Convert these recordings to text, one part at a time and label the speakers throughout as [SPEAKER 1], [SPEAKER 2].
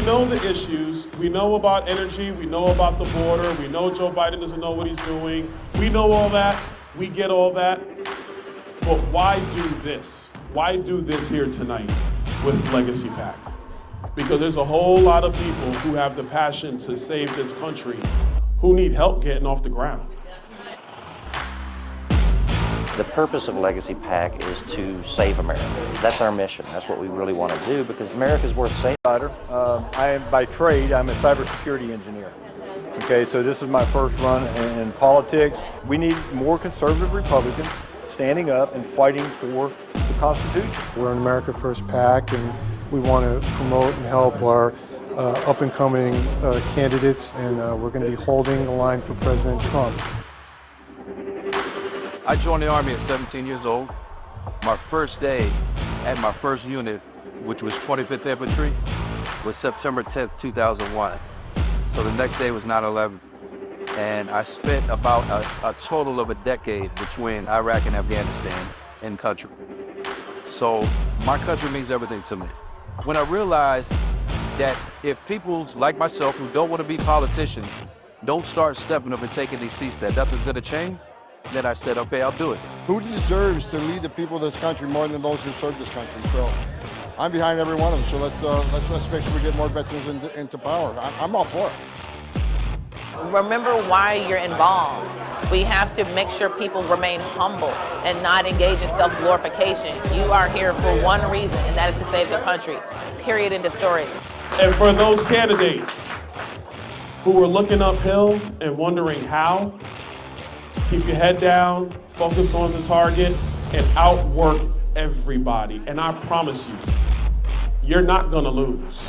[SPEAKER 1] know the issues. We know about energy. We know about the border. We know Joe Biden doesn't know what he's doing. We know all that. We get all that. But why do this? Why do this here tonight with Legacy PAC? Because there's a whole lot of people who have the passion to save this country who need help getting off the ground.
[SPEAKER 2] The purpose of Legacy PAC is to save America. That's our mission. That's what we really want to do because America's worth saving.
[SPEAKER 3] I am by trade, I'm a cybersecurity engineer. Okay, so this is my first run in politics. We need more conservative Republicans standing up and fighting for the Constitution.
[SPEAKER 4] We're an America First PAC, and we want to promote and help our up-and-coming candidates, and we're going to be holding the line for President Trump.
[SPEAKER 5] I joined the Army at 17 years old. My first day at my first unit, which was 25th Infantry, was September 10th, 2001. So the next day was 9/11. And I spent about a total of a decade between Iraq and Afghanistan in country. So my country means everything to me. When I realized that if people like myself who don't want to be politicians don't start stepping up and taking these seats, that nothing's going to change, then I said, okay, I'll do it.
[SPEAKER 6] Who deserves to lead the people of this country more than those who serve this country? So I'm behind every one of them. So let's make sure we get more veterans into power. I'm all for it.
[SPEAKER 7] Remember why you're involved. We have to make sure people remain humble and not engage in self-glorification. You are here for one reason, and that is to save the country. Period. End of story.
[SPEAKER 1] And for those candidates who are looking uphill and wondering how, keep your head down, focus on the target, and outwork everybody. And I promise you, you're not gonna lose.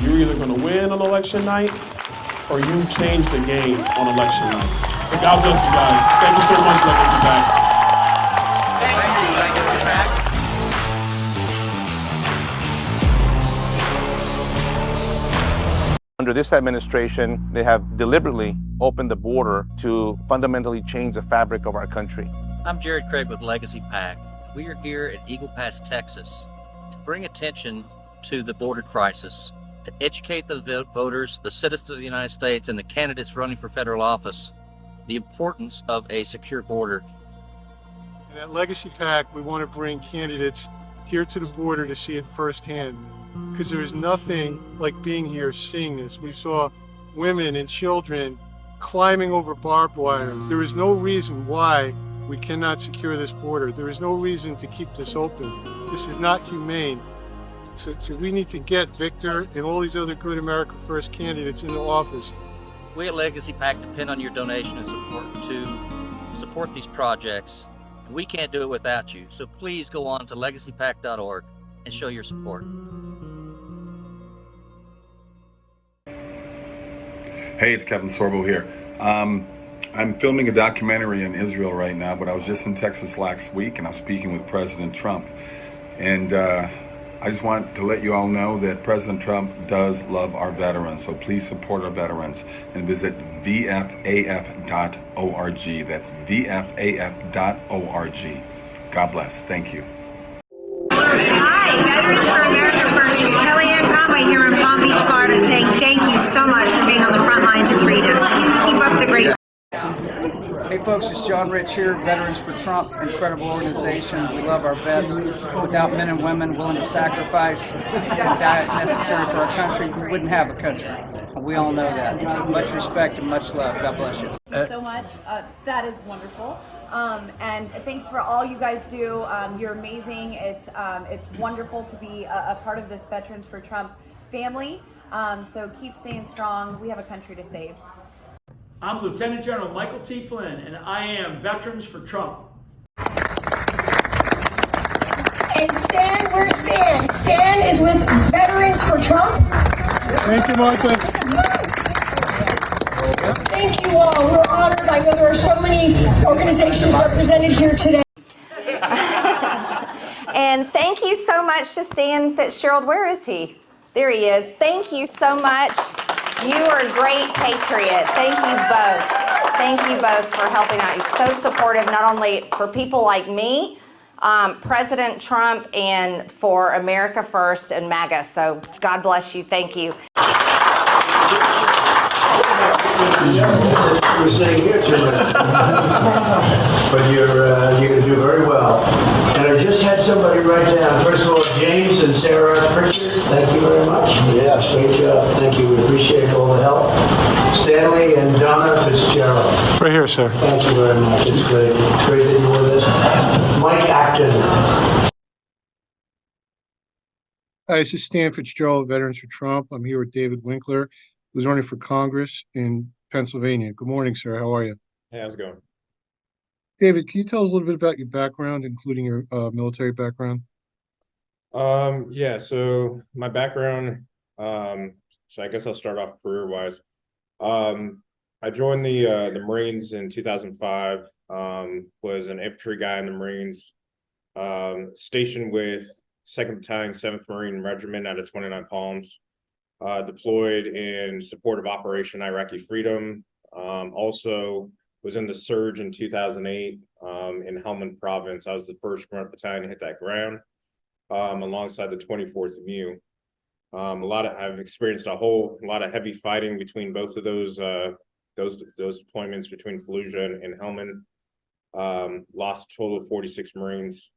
[SPEAKER 1] You're either gonna win on election night or you change the game on election night. So God bless you guys. Thank you so much, Legacy PAC.
[SPEAKER 7] Thank you, Legacy PAC.
[SPEAKER 8] Under this administration, they have deliberately opened the border to fundamentally change the fabric of our country.
[SPEAKER 2] I'm Jared Craig with Legacy PAC. We are here at Eagle Pass, Texas, to bring attention to the border crisis, to educate the voters, the citizens of the United States, and the candidates running for federal office, the importance of a secure border.
[SPEAKER 4] And at Legacy PAC, we want to bring candidates here to the border to see it firsthand, because there is nothing like being here, seeing this. We saw women and children climbing over barbed wire. There is no reason why we cannot secure this border. There is no reason to keep this open. This is not humane. So we need to get Victor and all these other good America First candidates into office.
[SPEAKER 2] We at Legacy PAC depend on your donation and support to support these projects. We can't do it without you. So please go on to legacypac.org and show your support.
[SPEAKER 9] Hey, it's Kevin Sorbo here. I'm filming a documentary in Israel right now, but I was just in Texas last week and I was speaking with President Trump. And I just want to let you all know that President Trump does love our veterans, so please support our veterans and visit vfaf.org. That's vfaf.org. God bless. Thank you.
[SPEAKER 10] Hi, Veterans for America First. It's Kellyanne Conway here in Palm Beach, Florida, saying thank you so much for being on the front lines of freedom. Keep up the great.
[SPEAKER 11] Hey folks, it's John Rich here, Veterans for Trump, incredible organization. We love our vets. Without men and women willing to sacrifice and die necessary for our country, we wouldn't have a country. We all know that. Much respect and much love. God bless you.
[SPEAKER 12] Thank you so much. That is wonderful. And thanks for all you guys do. You're amazing. It's wonderful to be a part of this Veterans for Trump family. So keep staying strong. We have a country to save.
[SPEAKER 13] I'm Lieutenant General Michael T. Flynn, and I am Veterans for Trump.
[SPEAKER 10] And Stan, where's Stan? Stan is with Veterans for Trump.
[SPEAKER 4] Thank you, Martha.
[SPEAKER 10] Thank you all. We're honored. I know there are so many organizations represented here today.
[SPEAKER 14] And thank you so much to Stan Fitzgerald. Where is he? There he is. Thank you so much. You are a great patriot. Thank you both. Thank you both for helping out. You're so supportive, not only for people like me, President Trump and for America First and MAGA. So God bless you. Thank you.
[SPEAKER 15] We're sitting here too much. But you're going to do very well. And I just had somebody write down, first of all, James and Sarah Pritchard, thank you very much. Yes. Great job. Thank you. We appreciate all the help. Stanley and Donna Fitzgerald.
[SPEAKER 4] Right here, sir.
[SPEAKER 15] Thank you very much. It's great. It's great that you're with us. Mike Acton.
[SPEAKER 4] Hi, this is Stan Fitzgerald, Veterans for Trump. I'm here with David Winkler, who's running for Congress in Pennsylvania. Good morning, sir. How are you?
[SPEAKER 16] Hey, how's it going?
[SPEAKER 4] David, can you tell us a little bit about your background, including your military background?
[SPEAKER 16] Yeah, so my background, so I guess I'll start off career-wise. I joined the Marines in 2005, was an infantry guy in the Marines, stationed with 2nd Battalion, 7th Marine Regiment out of 29 Palms, deployed in support of Operation Iraqi Freedom, also was in the surge in 2008 in Helmand Province. I was the first grunt battalion to hit that ground, alongside the 24th MU. I've experienced a lot of heavy fighting between both of those deployments between Fallujah and Helmand. Lost a total of 46 Marines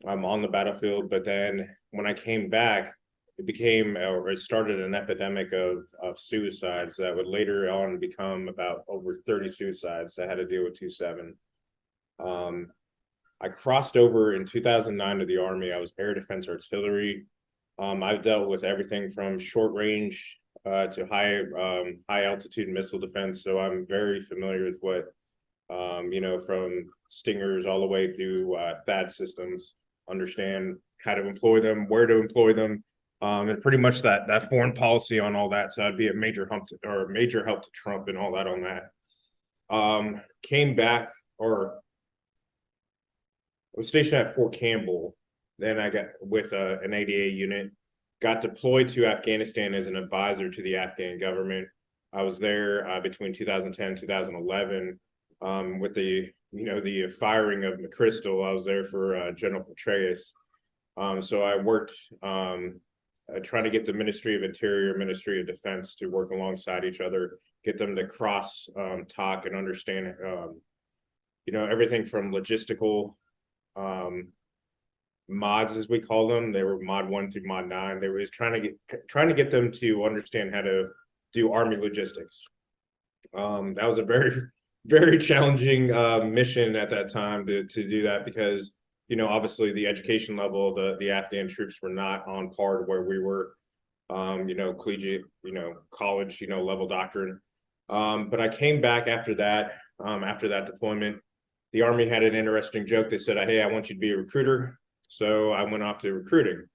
[SPEAKER 16] on the battlefield, but then when I came back, it started an epidemic of suicides that would later on become about over 30 suicides. I had to deal with 2-7. I crossed over in 2009 to the Army. I was air defense artillery. I've dealt with everything from short range to high altitude missile defense. So I'm very familiar with what, from Stingers all the way through THAAD systems, understand how to employ them, where to employ them. And pretty much that foreign policy on all that. So I'd be a major help to Trump and all that on that. Came back, or I was stationed at Fort Campbell. Then I got with an ADA unit, got deployed to Afghanistan as an advisor to the Afghan government. I was there between 2010 and 2011 with the firing of McChrystal. I was there for General Petraeus. So I worked trying to get the Ministry of Interior, Ministry of Defense to work alongside each other, get them to cross talk and understand, everything from logistical mods, as we call them. They were mod 1 through mod 9. They were just trying to get them to understand how to do Army logistics. That was a very, very challenging mission at that time to do that, because obviously the education level of the Afghan troops were not on par to where we were, collegiate, college, level doctrine. But I came back after that deployment. The Army had an interesting joke. They said, hey, I want you to be a recruiter. So I went off to recruiting.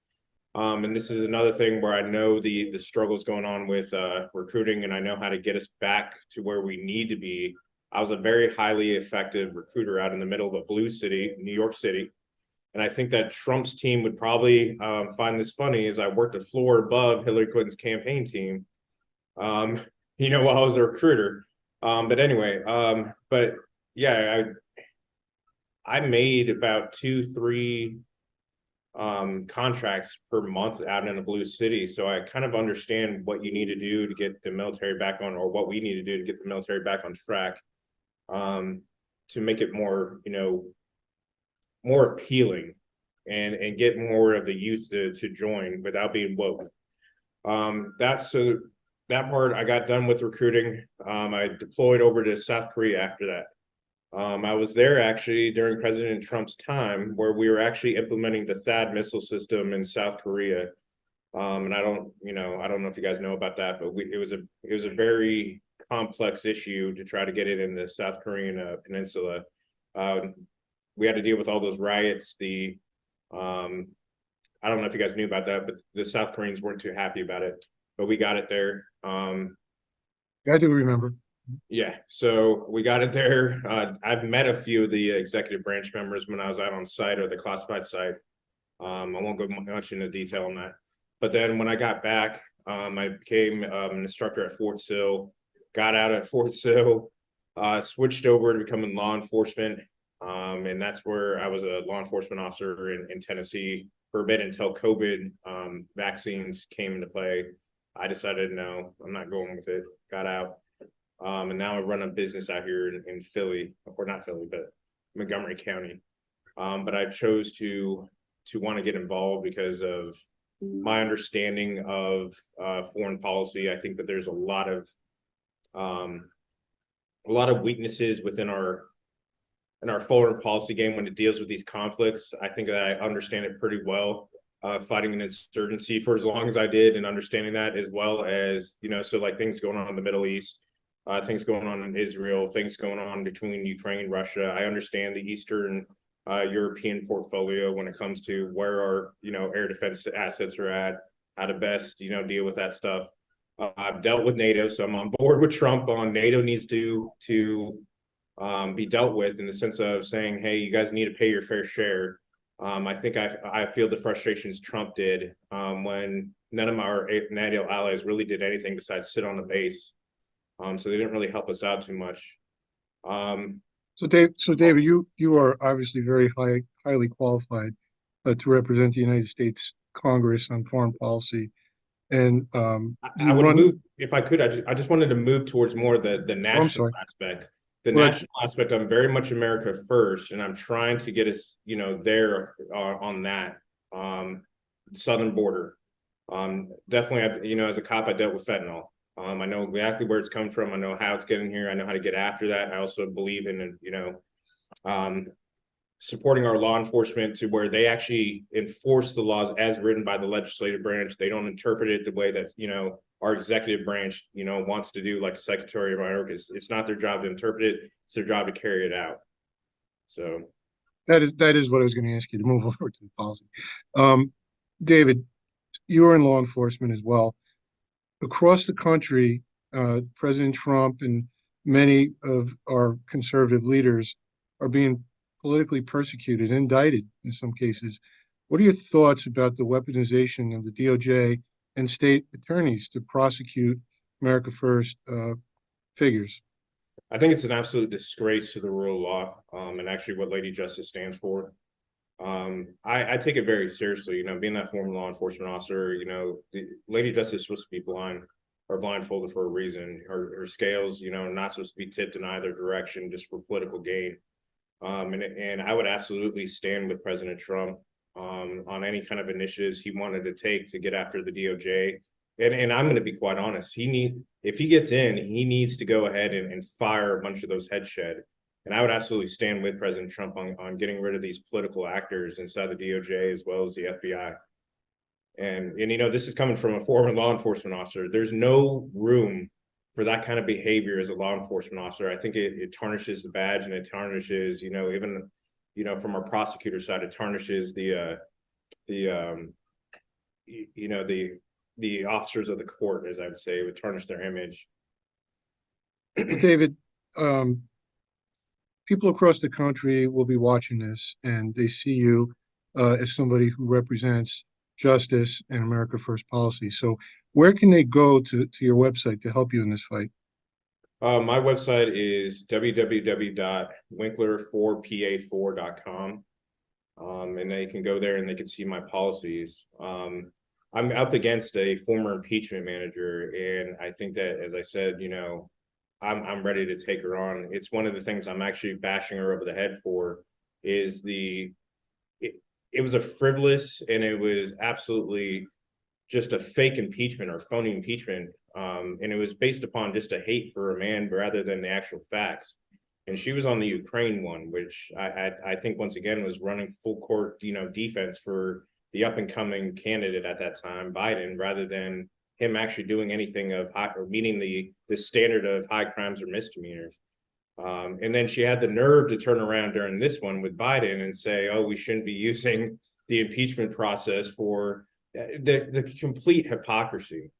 [SPEAKER 16] And this is another thing where I know the struggles going on with recruiting, and I know how to get us back to where we need to be. I was a very highly effective recruiter out in the middle of a blue city, New York City. And I think that Trump's team would probably find this funny, as I worked a floor above Hillary Clinton's campaign team, while I was a recruiter. But anyway, I made about 2-3 contracts per month out in a blue city. So I kind of understand what you need to do to get the military back on, or what we need to do to get the military back on track, to make it more, more appealing and get more of the youth to join without being woke. That part I got done with recruiting. I deployed over to South Korea after that. I was there actually during President Trump's time, where we were actually implementing the THAAD missile system in South Korea. And I don't know if you guys know about that, but it was a very complex issue to try to get it in the South Korean peninsula. We had to deal with all those riots. I don't know if you guys knew about that, but the South Koreans weren't too happy about it, but we got it there.
[SPEAKER 4] I do remember.
[SPEAKER 16] Yeah, so we got it there. I've met a few of the executive branch members when I was out on site, or the classified site. I won't go much into detail on that. But then when I got back, I became an instructor at Fort Sill, got out at Fort Sill, switched over to becoming law enforcement. And that's where I was a law enforcement officer in Tennessee for a bit until COVID vaccines came into play. I decided, no, I'm not going with it, got out. And now I run a business out here in Philly, or not Philly, but Montgomery County. But I chose to want to get involved because of my understanding of foreign policy. I think that there's a lot of weaknesses within our foreign policy game when it deals with these conflicts. I think that I understand it pretty well, fighting an insurgency for as long as I did, and understanding that, as well as, so like things going on in the Middle East, things going on in Israel, things going on between Ukraine, Russia. I understand the Eastern European portfolio when it comes to where our, air defense assets are at, how to best, deal with that stuff. I've dealt with NATO, so I'm on board with Trump on NATO needs to be dealt with, in the sense of saying, hey, you guys need to pay your fair share. I think I feel the frustrations Trump did when none of our NATO allies really did anything besides sit on the base. So they didn't really help us out too much.
[SPEAKER 4] So David, you are obviously very highly qualified to represent the United States Congress on foreign policy. And
[SPEAKER 16] I would move, if I could, I just wanted to move towards more the national aspect. The national aspect, I'm very much America first, and I'm trying to get us, there on that southern border. Definitely, as a cop, I dealt with fentanyl. I know exactly where it's come from. I know how it's getting here. I know how to get after that. I also believe in, supporting our law enforcement to where they actually enforce the laws as written by the legislative branch. They don't interpret it the way that, our executive branch, wants to do, like Secretary of War. It's not their job to interpret it. It's their job to carry it out. So
[SPEAKER 4] that is what I was going to ask you, to move over to the policy. David, you are in law enforcement as well. Across the country, President Trump and many of our conservative leaders are being politically persecuted, indicted in some cases. What are your thoughts about the weaponization of the DOJ and state attorneys to prosecute America First figures?
[SPEAKER 16] I think it's an absolute disgrace to the rule of law, and actually what Lady Justice stands for. I take it very seriously, being that former law enforcement officer, the Lady Justice is supposed to be blind or blindfolded for a reason. Her scales, are not supposed to be tipped in either direction just for political gain. And I would absolutely stand with President Trump on any kind of initiatives he wanted to take to get after the DOJ. And I'm going to be quite honest, if he gets in, he needs to go ahead and fire a bunch of those head shed. And I would absolutely stand with President Trump on getting rid of these political actors inside the DOJ as well as the FBI. And this is coming from a former law enforcement officer. There's no room for that kind of behavior as a law enforcement officer. I think it tarnishes the badge, and it tarnishes, even, from our prosecutor side, it tarnishes the officers of the court, as I would say. It would tarnish their image.
[SPEAKER 4] David, people across the country will be watching this, and they see you as somebody who represents justice and America First policy. So where can they go to your website to help you in this fight?
[SPEAKER 16] My website is www.winkler4pa4.com. And they can go there and they can see my policies. I'm up against a former impeachment manager, and I think that, as I said, I'm ready to take her on. It's one of the things I'm actually bashing her over the head for, is it was a frivolous, and it was absolutely just a fake impeachment or phony impeachment. And it was based upon just a hate for a man rather than the actual facts. And she was on the Ukraine one, which I think once again was running full court, defense for the up and coming candidate at that time, Biden, rather than him actually doing anything of high, or meeting the standard of high crimes or misdemeanors. And then she had the nerve to turn around during this one with Biden and say, oh, we shouldn't be using the impeachment process for the complete hypocrisy.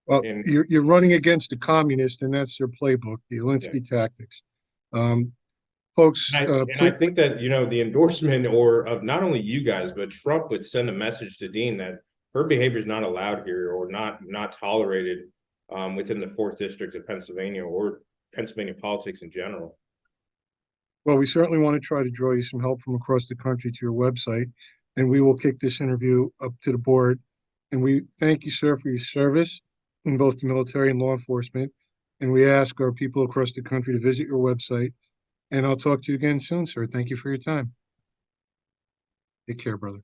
[SPEAKER 4] Well, you're running against a communist, and that's their playbook, the Alinsky tactics. Folks,
[SPEAKER 16] I think that, the endorsement of not only you guys, but Trump would send a message to Dean that her behavior is not allowed here, or not tolerated within the 4th District of Pennsylvania, or Pennsylvania politics in general.
[SPEAKER 4] Well, we certainly want to try to draw you some help from across the country to your website, and we will kick this interview up to the board. And we thank you, sir, for your service in both the military and law enforcement. And we ask our people across the country to visit your website. And I'll talk to you again soon, sir. Thank you for your time. Take care, brother.